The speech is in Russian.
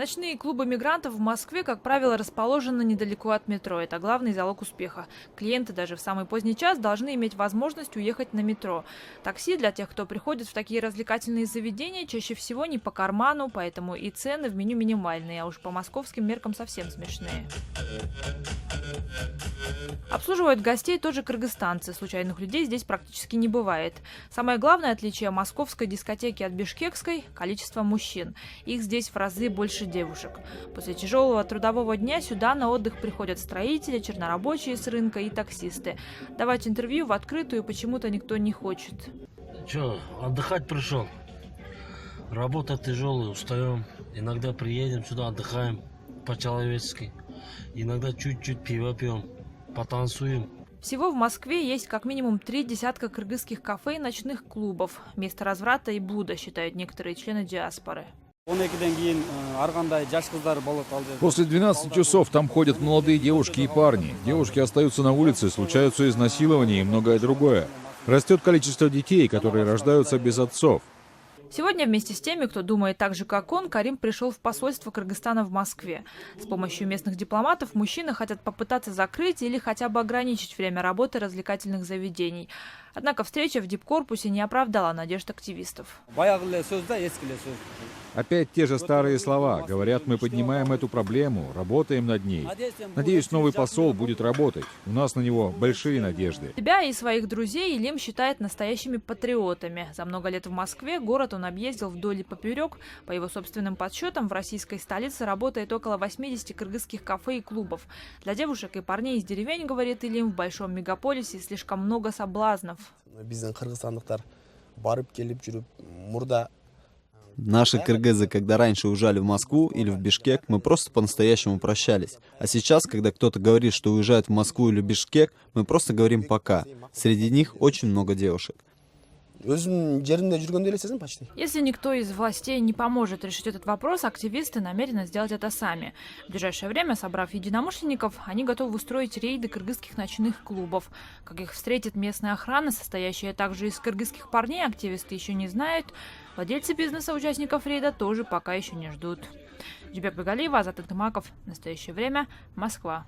Ночные клубы мигрантов в Москве, как правило, расположены недалеко от метро. Это главный залог успеха. Клиенты даже в самый поздний час должны иметь возможность уехать на метро. Такси для тех, кто приходит в такие развлекательные заведения, чаще всего не по карману, поэтому и цены в меню минимальные, а уж по московским меркам совсем смешные. Обслуживают гостей тоже кыргызстанцы. Случайных людей здесь практически не бывает. Самое главное отличие московской дискотеки от бишкекской – количество мужчин. Их здесь в разы больше девушек. После тяжелого трудового дня сюда на отдых приходят строители, чернорабочие с рынка и таксисты. Давать интервью в открытую почему-то никто не хочет. Че, отдыхать пришел? Работа тяжелая, устаем. Иногда приедем сюда, отдыхаем по-человечески. Иногда чуть-чуть пива пьем, потанцуем. Всего в Москве есть как минимум 3 десятка кыргызских кафе и ночных клубов. Место разврата и блуда, считают некоторые члены диаспоры. После 12 часов там ходят молодые девушки и парни. Девушки остаются на улице, случаются изнасилования и многое другое. Растет количество детей, которые рождаются без отцов. Сегодня вместе с теми, кто думает так же, как он, Карим пришел в посольство Кыргызстана в Москве. С помощью местных дипломатов мужчины хотят попытаться закрыть или хотя бы ограничить время работы развлекательных заведений. Однако встреча в дипкорпусе не оправдала надежд активистов. Опять те же старые слова. Говорят, мы поднимаем эту проблему, работаем над ней. Надеюсь, новый посол будет работать. У нас на него большие надежды. Себя и своих друзей Илим считает настоящими патриотами. За много лет в Москве город он объездил вдоль и поперек. По его собственным подсчетам, в российской столице работает около 80 кыргызских кафе и клубов. Для девушек и парней из деревень, говорит Илим, в большом мегаполисе слишком много соблазнов. Наши кыргызы, когда раньше уезжали в Москву или в Бишкек, мы просто по-настоящему прощались. А сейчас, когда кто-то говорит, что уезжает в Москву или в Бишкек, мы просто говорим «пока». Среди них очень много девушек. Если никто из властей не поможет решить этот вопрос, активисты намерены сделать это сами. В ближайшее время, собрав единомышленников, они готовы устроить рейды кыргызских ночных клубов. Как их встретит местная охрана, состоящая также из кыргызских парней, активисты еще не знают. Владельцы бизнеса участников рейда тоже пока еще не ждут. Джибек Бегалиева, Азат Антымаков. В настоящее время. Москва.